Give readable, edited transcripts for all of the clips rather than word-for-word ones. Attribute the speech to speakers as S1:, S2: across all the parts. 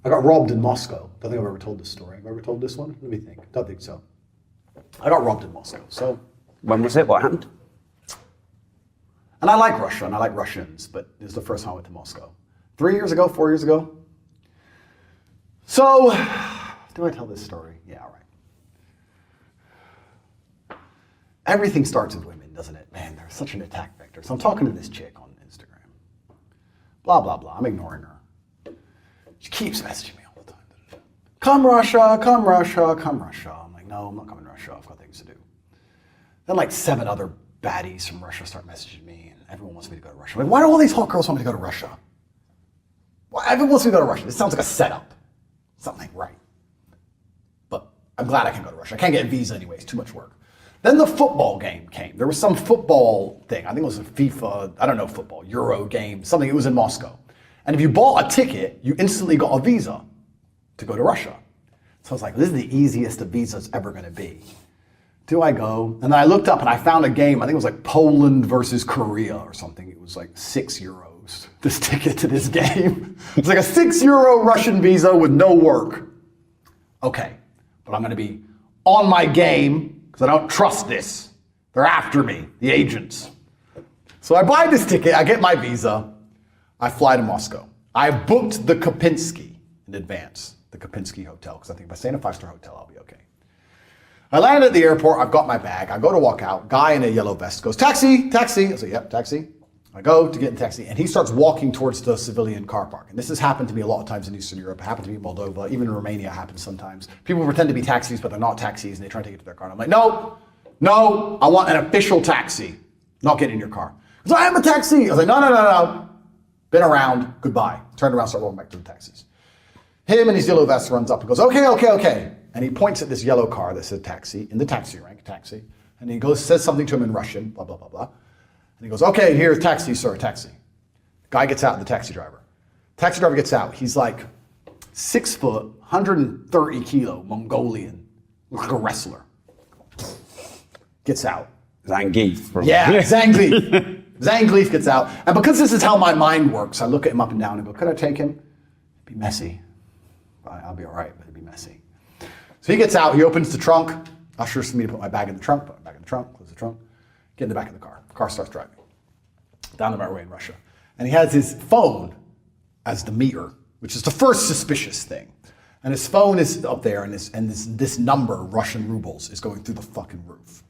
S1: I got robbed in Moscow. Don't think I've ever told this story. Have I ever told this one? Let me think. Don't think so. I got robbed in Moscow. So
S2: When was it? What happened?
S1: And I like Russia, and I like Russians, but this is the first time I went to Moscow. 3 years ago, 4 years ago. So, do I tell this story? Yeah, all right. Everything starts with women, doesn't it? Man, there's such an attack vector. So I'm talking to this chick on Instagram. Blah, blah, blah. I'm ignoring her. She keeps messaging me all the time. Come Russia, come Russia, come Russia. I'm like, no, I'm not coming to Russia. I've got things to do. Then like 7 other baddies from Russia start messaging me, and everyone wants me to go to Russia. I'm like, why do all these hot girls want me to go to Russia? Why everyone wants me to go to Russia? This sounds like a setup. Something right. But I'm glad I can go to Russia. I can't get a visa anyway. It's too much work. Then the football game came. There was some football thing. I think it was a FIFA, I don't know, football, Euro game, something. It was in Moscow. And if you bought a ticket, you instantly got a visa to go to Russia. So I was like, this is the easiest a visa's ever going to be. Do I go? And then I looked up and I found a game. I think it was like Poland versus Korea or something. It was like €6, this ticket to this game. It's like a €6 Russian visa with no work. Okay, but I'm going to be on my game because I don't trust this. They're after me, the agents. So I buy this ticket, I get my visa, I fly to Moscow. I booked the Kopinski in advance, the Kopinski hotel, because I think if I stay in a 5-star hotel, I'll be okay. I land at the airport, I've got my bag, I go to walk out, guy in a yellow vest goes, taxi, taxi. I say, yep, taxi. I go to get in taxi, and he starts walking towards the civilian car park. And this has happened to me a lot of times in Eastern Europe. It happened to me in Moldova, even in Romania it happens sometimes. People pretend to be taxis, but they're not taxis, and they try to take it to their car. And I'm like, no, I want an official taxi, not get in your car. He's like, I am a taxi. I was like, no. Been around, goodbye. Turned around, start walking back to the taxis. Him and his yellow vest runs up and goes, okay. And he points at this yellow car that said taxi, in the taxi rank, taxi. And he goes, says something to him in Russian, blah, blah, blah, blah. And he goes, okay, here's taxi, sir, taxi. Guy gets out, the taxi driver. Taxi driver gets out. He's like 6 foot, 130 kilo, Mongolian, like a wrestler. Gets out.
S2: Zangief.
S1: Yeah, Zangief. Zangief gets out. And because this is how my mind works, I look at him up and down and go, could I take him? It'd be messy. I'll be all right, but it'd be messy. So he gets out, he opens the trunk, ushers for me to put my bag in the trunk, put my bag in the trunk, close the trunk, get in the back of the car. The car starts driving down the motorway in Russia. And he has his phone as the meter, which is the first suspicious thing. And his phone is up there, and this number, Russian rubles, is going through the fucking roof.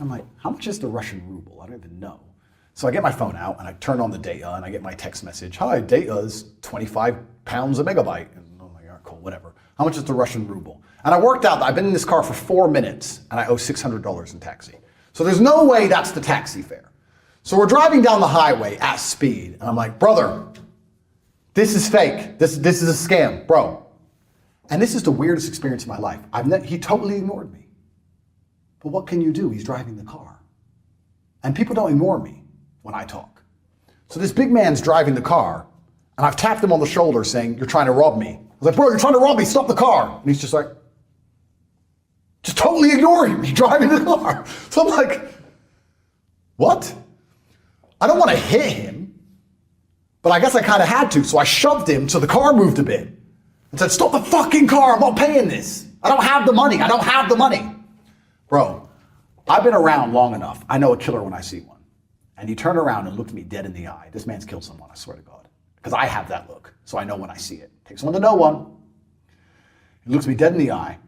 S1: I'm like, how much is the Russian ruble? I don't even know. So I get my phone out, and I turn on the data, and I get my text message. Hi, data is 25 pounds a megabyte. And I'm like, all right, cool, whatever. How much is the Russian ruble? And I worked out that I've been in this car for 4 minutes, and I owe $600 in taxi. So there's no way that's the taxi fare. So we're driving down the highway at speed, and I'm like, brother, this is fake. This is a scam, bro. And this is the weirdest experience of my life. He totally ignored me. But what can you do? He's driving the car. And people don't ignore me when I talk. So this big man's driving the car, and I've tapped him on the shoulder saying, you're trying to rob me. I was like, bro, you're trying to rob me, stop the car. And he's just like, just totally ignoring me, driving the car. So I'm like, what? I don't want to hit him, but I guess I kind of had to. So I shoved him so the car moved a bit and said, stop the fucking car, I'm not paying this. I don't have the money. Bro, I've been around long enough. I know a killer when I see one. And he turned around and looked me dead in the eye. This man's killed someone, I swear to God. Because I have that look, so I know when I see it. Takes one to know one. He looks me dead in the eye,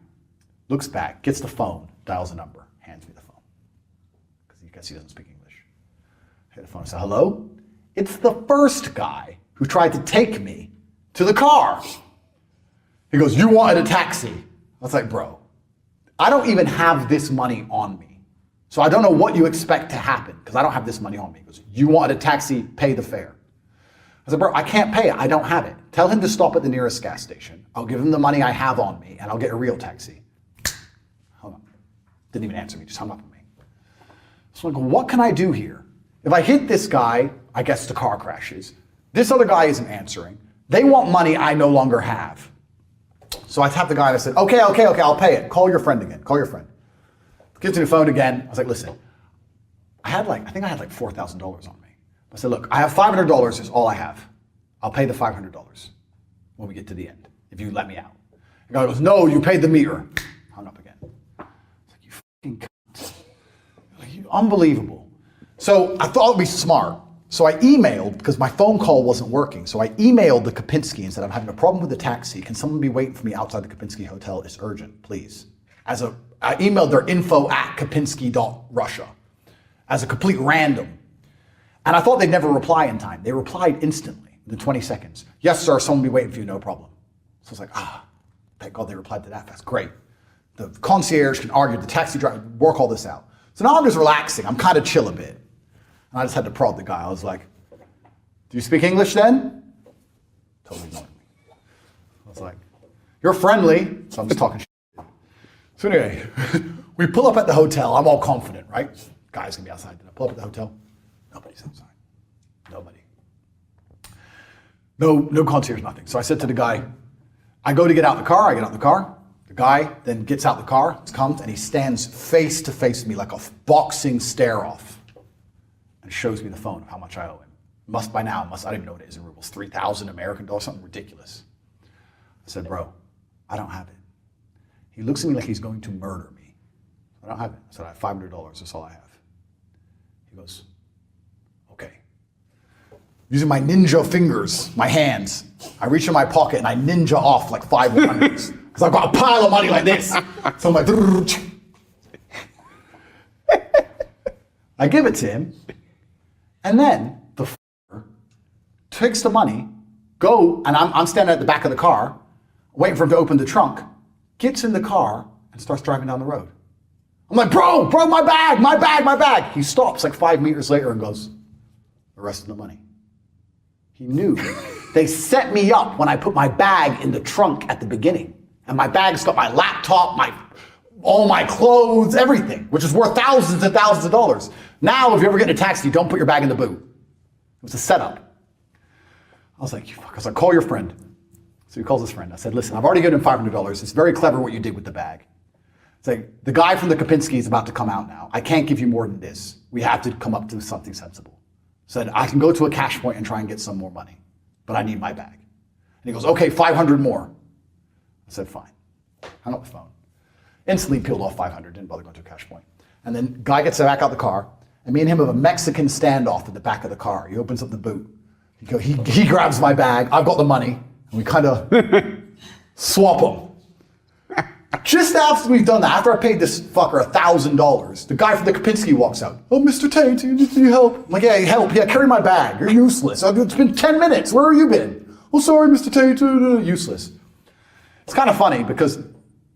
S1: looks back, gets the phone, dials a number, hands me the phone. Because he guess he doesn't speak English. I hit the phone and say, hello? It's the first guy who tried to take me to the car. He goes, you wanted a taxi. I was like, bro, I don't even have this money on me. So I don't know what you expect to happen, because I don't have this money on me. He goes, you wanted a taxi, pay the fare. I said, bro, I can't pay it. I don't have it. Tell him to stop at the nearest gas station. I'll give him the money I have on me, and I'll get a real taxi. Hold on. Didn't even answer me, just hung up on me. So I'm like, what can I do here? If I hit this guy, I guess the car crashes. This other guy isn't answering. They want money I no longer have. So I tapped the guy and I said, okay, I'll pay it. Call your friend again. Call your friend. Gives me the phone again. I was like, listen, I think I had like $4,000 on me. I said, look, I have $500 is all I have. I'll pay the $500. when we get to the end, if you let me out. The guy goes, no, you paid the meter. Hung up again. It's like, you fucking cunt. Like, unbelievable. So I thought it'd be smart. So I emailed, because my phone call wasn't working, so I emailed the Kopinski and said, I'm having a problem with the taxi. Can someone be waiting for me outside the Kopinski hotel? It's urgent, please. I emailed their info@kopinski.russia as a complete random. And I thought they'd never reply in time. They replied instantly, within 20 seconds. Yes, sir, someone will be waiting for you, no problem. So I was like, thank God they replied to that fast. Great. The concierge can argue, the taxi driver, work all this out. So now I'm just relaxing. I'm kind of chill a bit. And I just had to prod the guy. I was like, do you speak English then? Totally ignored me. I was like, you're friendly. So I'm just talking shit. So anyway, we pull up at the hotel. I'm all confident, right? Guy's gonna be outside. I pull up at the hotel. Nobody's outside. Nobody. No concierge, nothing. So I said to the guy, I go to get out the car. I get out the car. The guy then gets out the car, comes, and he stands face to face with me like a boxing stare-off. And shows me the phone of how much I owe him. By now, I don't even know what it is in rubles, 3,000 American dollars, something ridiculous. I said, bro, I don't have it. He looks at me like he's going to murder me. I don't have it. I said, I have $500, that's all I have. He goes, okay. Using my ninja fingers, my hands, I reach in my pocket and I ninja off like 500s. Because I've got a pile of money like this. So I'm like, I give it to him. And then the takes the money, and I'm standing at the back of the car, waiting for him to open the trunk, gets in the car and starts driving down the road. I'm like, bro, my bag. He stops like 5 meters later and goes, the rest of the money. He knew. They set me up when I put my bag in the trunk at the beginning. And my bag's got my laptop, all my clothes, everything, which is worth thousands and thousands of dollars. Now, if you ever get in a taxi, don't put your bag in the boot. It was a setup. I was like, you fuck. I was like, call your friend. So he calls his friend. I said, listen, I've already given him $500. It's very clever what you did with the bag. It's like, the guy from the Kopinski is about to come out now. I can't give you more than this. We have to come up to something sensible. Said, I can go to a cash point and try and get some more money, but I need my bag. And he goes, okay, 500 more. I said, fine. Hung up the phone. Instantly peeled off 500, didn't bother going to a cash point. And then guy gets back out the car, and me and him have a Mexican standoff at the back of the car. He opens up the boot. He grabs my bag, I've got the money, and we kind of swap them. Just after we've done that, after I paid this fucker $1,000, the guy from the Kopinski walks out. Oh, Mr. Tate, you need help? I'm like, yeah, help. Yeah, carry my bag. You're useless. It's been 10 minutes. Where have you been? Oh, sorry, Mr. Tate. Useless. It's kind of funny because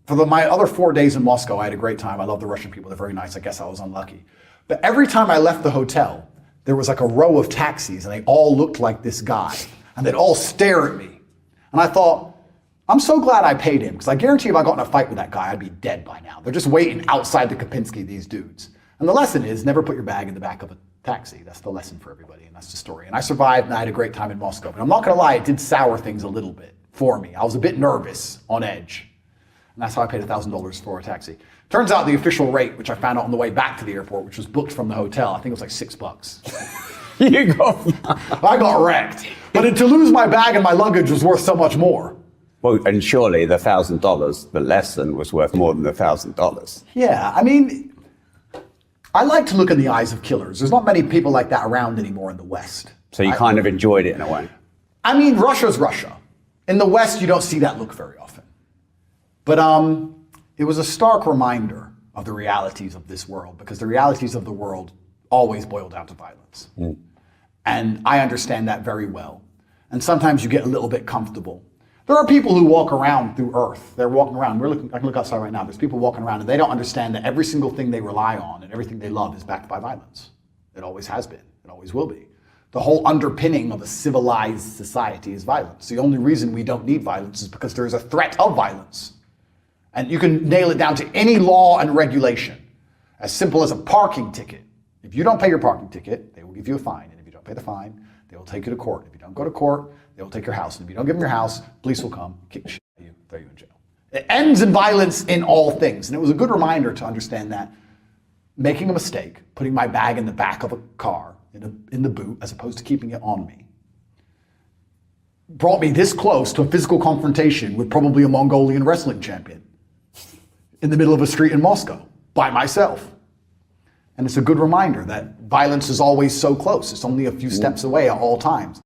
S1: for my other 4 days in Moscow, I had a great time. I love the Russian people. They're very nice. I guess I was unlucky. But every time I left the hotel, there was like a row of taxis, and they all looked like this guy. And they'd all stare at me. And I thought, I'm so glad I paid him, because I guarantee if I got in a fight with that guy, I'd be dead by now. They're just waiting outside the Kopinski, these dudes. And the lesson is, never put your bag in the back of a taxi. That's the lesson for everybody, and that's the story. And I survived, and I had a great time in Moscow. But I'm not going to lie, it did sour things a little bit for me. I was a bit nervous, on edge. And that's how I paid $1,000 for a taxi. Turns out the official rate, which I found out on the way back to the airport, which was booked from the hotel, I think it was like $6.
S2: You go.
S1: I got wrecked. But to lose my bag and my luggage was worth so much more.
S2: Well, and surely the $1,000, the lesson was worth more than the $1,000.
S1: Yeah, I mean, I like to look in the eyes of killers. There's not many people like that around anymore in the West.
S2: So you kind of enjoyed it in a way.
S1: I mean, Russia's Russia. In the West, you don't see that look very often. But it was a stark reminder of the realities of this world, because the realities of the world always boil down to violence. Mm. And I understand that very well. And sometimes you get a little bit comfortable. There are people who walk around through Earth. They're walking around. I can look outside right now. There's people walking around, and they don't understand that every single thing they rely on and everything they love is backed by violence. It always has been. It always will be. The whole underpinning of a civilized society is violence. The only reason we don't need violence is because there is a threat of violence. And you can nail it down to any law and regulation. As simple as a parking ticket. If you don't pay your parking ticket, they will give you a fine. And if you don't pay the fine, they will take you to court. If you don't go to court, they will take your house. And if you don't give them your house, police will come, kick the shit out of you, throw you in jail. It ends in violence in all things. And it was a good reminder to understand that making a mistake, putting my bag in the back of a car, in the boot, as opposed to keeping it on me, brought me this close to a physical confrontation with probably a Mongolian wrestling champion in the middle of a street in Moscow by myself. And it's a good reminder that violence is always so close. It's only a few steps away at all times.